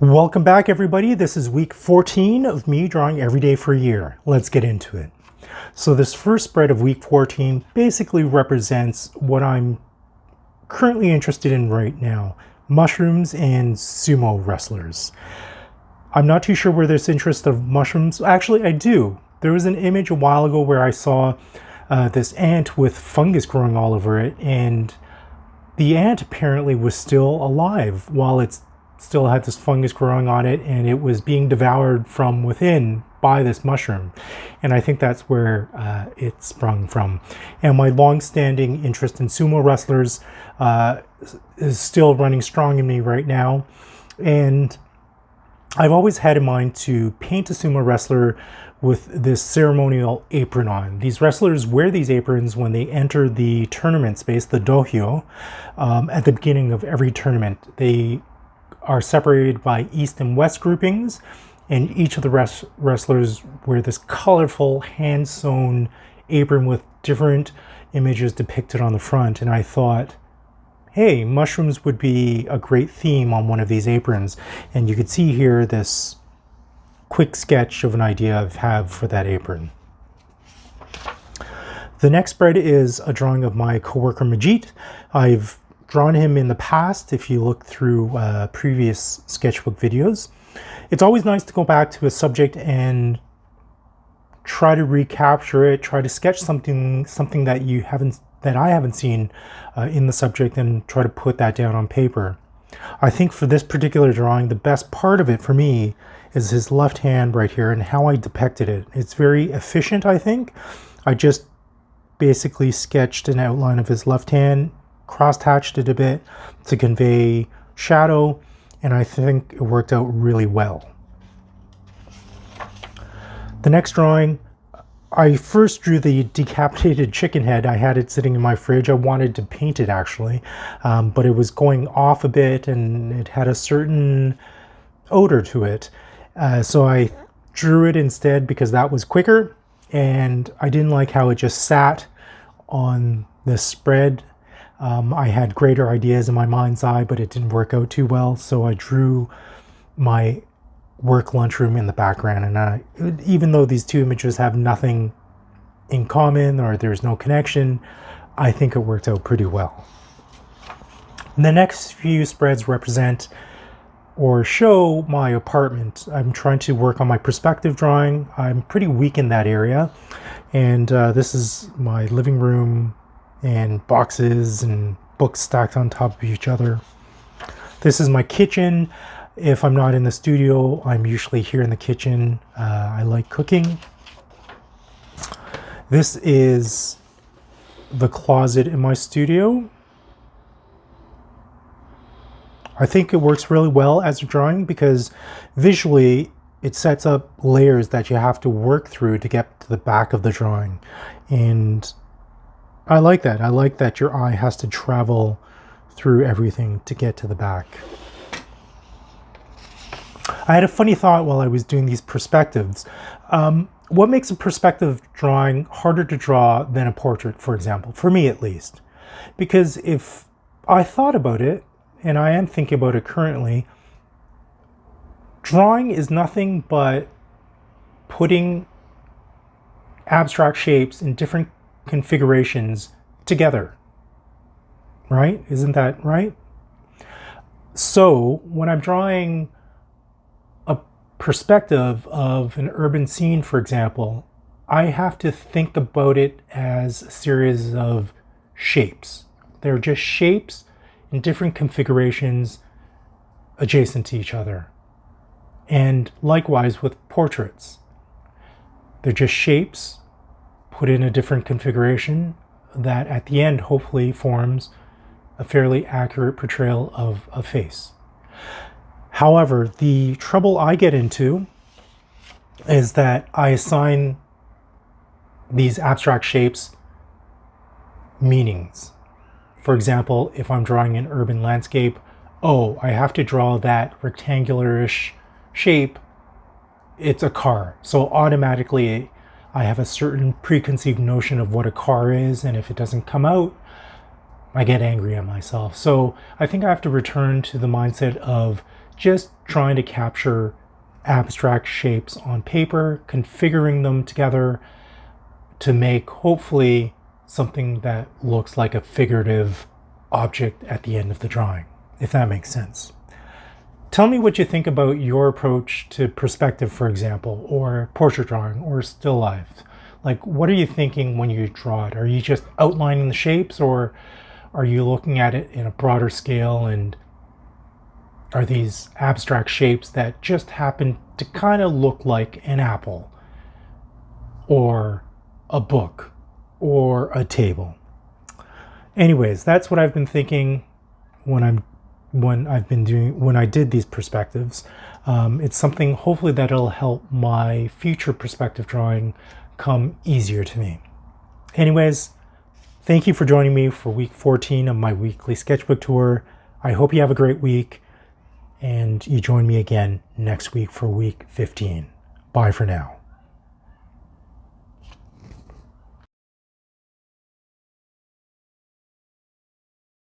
Welcome back, everybody. This is week 14 of me drawing every day for a year. Let's get into it. So this first spread of week 14 basically represents what I'm currently interested in right now: mushrooms and sumo wrestlers. I'm not too sure where this interest of mushrooms, actually I do. There was an image a while ago where I saw this ant with fungus growing all over it, and the ant apparently was still alive while it still had this fungus growing on it, and it was being devoured from within by this mushroom. And I think that's where it sprung from. And my long-standing interest in sumo wrestlers is still running strong in me right now. And I've always had in mind to paint a sumo wrestler with this ceremonial apron on. These wrestlers wear these aprons when they enter the tournament space, the dohyo, at the beginning of every tournament. They are separated by east and west groupings, and each of the wrestlers wear this colorful hand-sewn apron with different images depicted on the front. And I thought, hey, mushrooms would be a great theme on one of these aprons. And you could see here this quick sketch of an idea I have for that apron. The next spread is a drawing of my coworker Majit. I've drawn him in the past if you look through previous sketchbook videos. It's always nice to go back to a subject and try to recapture it, try to sketch something that I haven't seen in the subject, and try to put that down on paper. I think for this particular drawing, the best part of it for me is his left hand right here and how I depicted it. It's very efficient, I think. I just basically sketched an outline of his left hand, cross-hatched it a bit to convey shadow, and I think it worked out really well. The next drawing, I first drew the decapitated chicken head. I had it sitting in my fridge. I wanted to paint it actually, but it was going off a bit and it had a certain odor to it. So I drew it instead because that was quicker, and I didn't like how it just sat on the spread. I had greater ideas in my mind's eye, but it didn't work out too well. So I drew my work lunchroom in the background. And even though these two images have nothing in common or there's no connection, I think it worked out pretty well. The next few spreads represent or show my apartment. I'm trying to work on my perspective drawing. I'm pretty weak in that area. And this is my living room, and boxes and books stacked on top of each other. This is my kitchen. If I'm not in the studio, I'm usually here in the kitchen. I like cooking. This is the closet in my studio. I think it works really well as a drawing because visually it sets up layers that you have to work through to get to the back of the drawing. And I like that. I like that your eye has to travel through everything to get to the back. I had a funny thought while I was doing these perspectives. What makes a perspective drawing harder to draw than a portrait, for example? For me, at least. Because if I thought about it, and I am thinking about it currently, drawing is nothing but putting abstract shapes in different configurations together, right? Isn't that right? So when I'm drawing a perspective of an urban scene, for example, I have to think about it as a series of shapes. They're just shapes in different configurations adjacent to each other. And likewise with portraits. They're just shapes put in a different configuration that at the end hopefully forms a fairly accurate portrayal of a face. However, the trouble I get into is that I assign these abstract shapes meanings. For example, if I'm drawing an urban landscape, oh, I have to draw that rectangular-ish shape. It's a car. So automatically I have a certain preconceived notion of what a car is, and if it doesn't come out, I get angry at myself. So I think I have to return to the mindset of just trying to capture abstract shapes on paper, configuring them together to make hopefully something that looks like a figurative object at the end of the drawing, if that makes sense. Tell me what you think about your approach to perspective, for example, or portrait drawing, or still life. Like, what are you thinking when you draw it? Are you just outlining the shapes, or are you looking at it in a broader scale, and are these abstract shapes that just happen to kind of look like an apple, or a book, or a table? Anyways, that's what I've been thinking when I did these perspectives. It's something hopefully that'll help my future perspective drawing come easier to me. Anyways, thank you for joining me for week 14 of my weekly sketchbook tour. I hope you have a great week, and you join me again next week for week 15. Bye for now.